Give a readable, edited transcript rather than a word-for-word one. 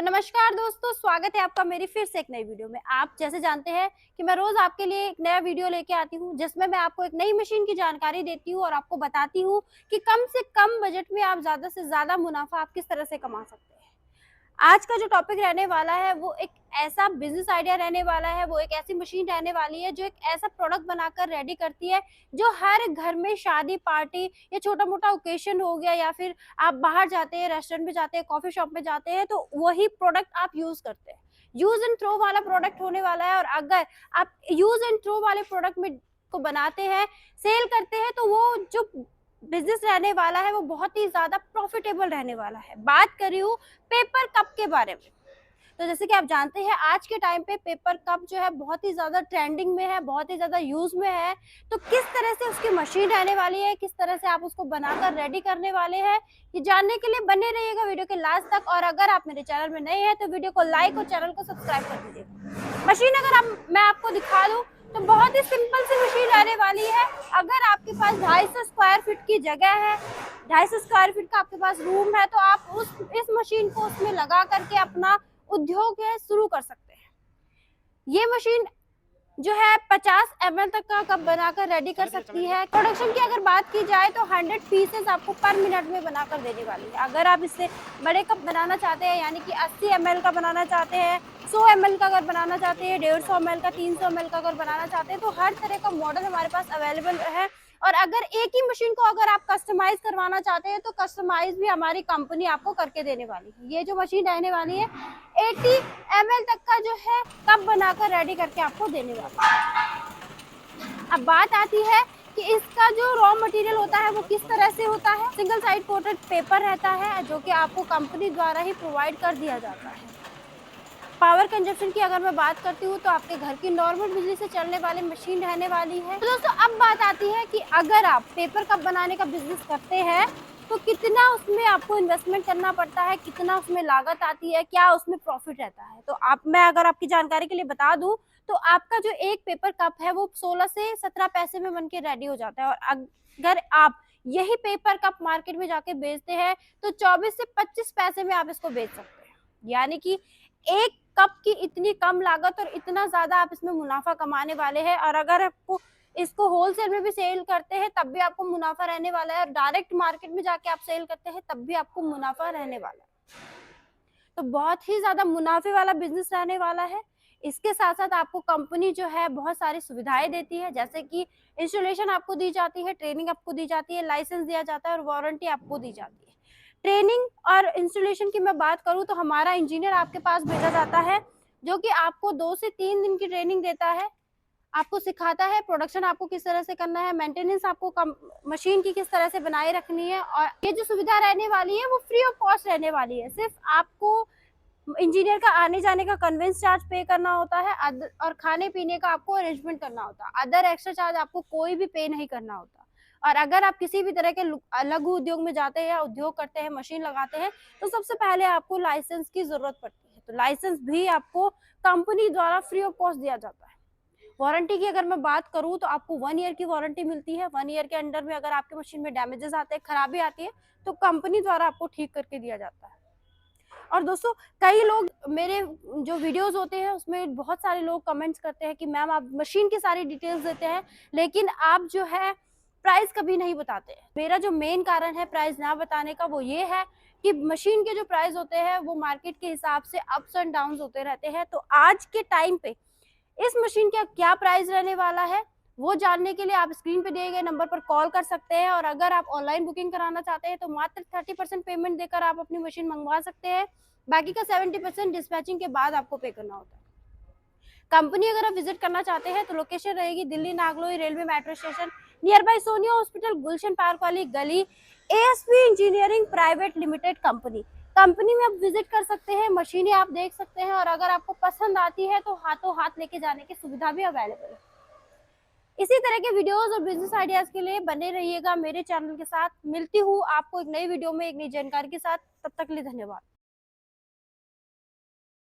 नमस्कार दोस्तों, स्वागत है आपका मेरी फिर से एक नई वीडियो में। आप जैसे जानते हैं कि मैं रोज आपके लिए एक नया वीडियो लेके आती हूँ जिसमें मैं आपको एक नई मशीन की जानकारी देती हूँ और आपको बताती हूँ कि कम से कम बजट में आप ज्यादा से ज्यादा मुनाफा आप किस तरह से कमा सकते हैं। आज का जो टॉपिक रहने वाला है वो एक ऐसा बिजनेस आइडिया रहने वाला है, वो एक ऐसी मशीन रहने वाली है जो एक ऐसा प्रोडक्ट बनाकर रेडी करती है जो हर घर में शादी पार्टी या छोटा मोटा ओकेशन हो गया या फिर आप बाहर जाते हैं, रेस्टोरेंट में जाते हैं, कॉफी शॉप में जाते हैं तो वही प्रोडक्ट आप यूज करते हैं। यूज एंड थ्रो वाला प्रोडक्ट होने वाला है और अगर आप यूज एंड थ्रो वाले प्रोडक्ट में को बनाते हैं, सेल करते हैं तो वो जो बिजनेस रहने वाला है वो बहुत ही ज्यादा प्रॉफिटेबल रहने वाला है। बात कर रही हूँ पेपर कप के बारे में। तो जैसे कि आप जानते हैं आज के टाइम पे पेपर कप जो है बहुत ही ज्यादा ट्रेंडिंग में है, बहुत ही ज्यादा यूज में है। तो किस तरह से उसकी मशीन रहने वाली है, किस तरह से आप उसको बनाकर रेडी करने वाले हैं, ये जानने के लिए बने रहिएगा वीडियो के लास्ट तक। और अगर आप मेरे चैनल में नए हैं तो वीडियो को लाइक और चैनल को सब्सक्राइब कर दीजिएगा। मशीन अगर मैं आपको दिखा दूं तो बहुत ही सिंपल सी मशीन रहने वाली है। अगर आपके पास 250 स्क्वायर फीट की जगह है, 250 स्क्वायर फीट का आपके पास रूम है तो आप इस मशीन को उसमें लगा करके अपना उद्योग है शुरू कर सकते हैं। ये मशीन जो है 50 ml तक का कप बनाकर रेडी कर सकती है। प्रोडक्शन की अगर बात की जाए तो 100 पीसेस आपको पर मिनट में बनाकर देने वाली है। अगर आप इससे बड़े कप बनाना चाहते हैं यानी कि 80 ml का बनाना चाहते हैं, 100 ml का अगर बनाना चाहते हैं, 150 ml का, 300 ml का अगर बनाना चाहते हैं तो हर तरह का मॉडल हमारे पास अवेलेबल है। और अगर एक ही मशीन को अगर आप कस्टमाइज करवाना चाहते हैं तो कस्टमाइज भी हमारी कंपनी आपको करके देने वाली है। ये जो मशीन रहने वाली है 80 ml तक का जो है कप बनाकर रेडी करके आपको देने वाली है। अब बात आती है कि इसका जो रॉ मटेरियल होता है वो किस तरह से होता है। सिंगल साइड कोटेड पेपर रहता है जो कि आपको कंपनी द्वारा ही प्रोवाइड कर दिया जाता है। पावर कंजप्शन की अगर मैं बात करती हूँ तो आपके घर की नॉर्मल बिजली से चलने वाली मशीन रहने वाली है। तो दोस्तों अब बात आती है कि अगर आप पेपर कप बनाने का बिजनेस करते हैं तो कितना उसमें आपको इन्वेस्टमेंट करना पड़ता है, कितना उसमें लागत आती है, क्या उसमें प्रॉफिट रहता है। तो मैं अगर आपकी जानकारी के लिए बता दूं तो आपका जो एक पेपर कप है वो 16 से 17 पैसे में बन के रेडी हो जाता है। और अगर आप यही पेपर कप मार्केट में जाके बेचते हैं तो 24 से 25 पैसे में आप इसको बेच सकते हैं। यानी कि एक कप की इतनी कम लागत और इतना ज्यादा आप इसमें मुनाफा कमाने वाले हैं। और अगर आपको इसको होलसेल में भी सेल करते हैं तब भी आपको मुनाफा रहने वाला है और डायरेक्ट मार्केट में जाके आप सेल करते हैं तब भी आपको मुनाफा रहने वाला है। तो बहुत ही ज्यादा मुनाफे वाला बिजनेस रहने वाला है। इसके साथ साथ आपको कंपनी जो है बहुत सारी सुविधाएं देती है, जैसे कि इंस्टॉलेशन आपको दी जाती है, ट्रेनिंग आपको दी जाती है, लाइसेंस दिया जाता है और वारंटी आपको दी जाती है। ट्रेनिंग और इंस्टॉलेशन की मैं बात करूं तो हमारा इंजीनियर आपके पास भेजा जाता है जो कि आपको 2 से 3 दिन की ट्रेनिंग देता है, आपको सिखाता है प्रोडक्शन आपको किस तरह से करना है, मेंटेनेंस आपको मशीन की किस तरह से बनाए रखनी है। और ये जो सुविधा रहने वाली है वो फ्री ऑफ कॉस्ट रहने वाली है। सिर्फ आपको इंजीनियर का आने जाने का कन्वेंस चार्ज पे करना होता है और खाने पीने का आपको अरेंजमेंट करना होता है। अदर एक्स्ट्रा चार्ज आपको कोई भी पे नहीं करना होता। और अगर आप किसी भी तरह के लघु उद्योग में जाते हैं या उद्योग करते हैं, मशीन लगाते हैं तो सबसे पहले आपको लाइसेंस की जरूरत पड़ती है। तो लाइसेंस भी आपको कंपनी द्वारा फ्री ऑफ कॉस्ट दिया जाता है। वारंटी की अगर मैं बात करूं तो आपको 1 ईयर की वारंटी मिलती है। 1 ईयर के अंडर में अगर आपके मशीन में डैमेजेस आते हैं, खराबी आती है तो कंपनी द्वारा आपको ठीक करके दिया जाता है। और दोस्तों कई लोग मेरे जो वीडियोस होते हैं उसमें बहुत सारे लोग कमेंट्स करते हैं कि मैम आप मशीन की सारी डिटेल्स देते हैं लेकिन आप जो है प्राइस कभी नहीं बताते। मेरा जो मेन कारण है प्राइस ना बताने का वो ये है कि मशीन के जो प्राइस होते हैं वो मार्केट के हिसाब से अप्स एंड डाउन होते रहते हैं। तो आज के टाइम पे इस मशीन का क्या प्राइस रहने वाला है वो जानने के लिए आप स्क्रीन पे दिए गए नंबर पर कॉल कर सकते हैं। और अगर आप ऑनलाइन बुकिंग कराना चाहते हैं तो मात्र 30% पेमेंट देकर आप अपनी मशीन मंगवा सकते हैं। बाकी का 70% डिस्पैचिंग के बाद आपको पे करना होता है। कंपनी अगर आप विजिट करना चाहते हैं तो लोकेशन रहेगी Delhi Nangloi railway metro station, near by Sonia hospital, Gulshan park वाली गली, ASP engineering private limited company में आप विजिट कर सकते हैं, मशीनें आप देख सकते हैं और अगर आपको पसंद आती है तो हाथों हाथ लेके जाने की सुविधा भी अवेलेबल है। इसी तरह के वीडियोस और बिजनेस आइडियाज के लिए बने रहिएगा मेरे चैनल के साथ। मिलती हूँ आपको एक नई वीडियो में एक नई जानकारी के साथ, तब तक के लिए धन्यवाद।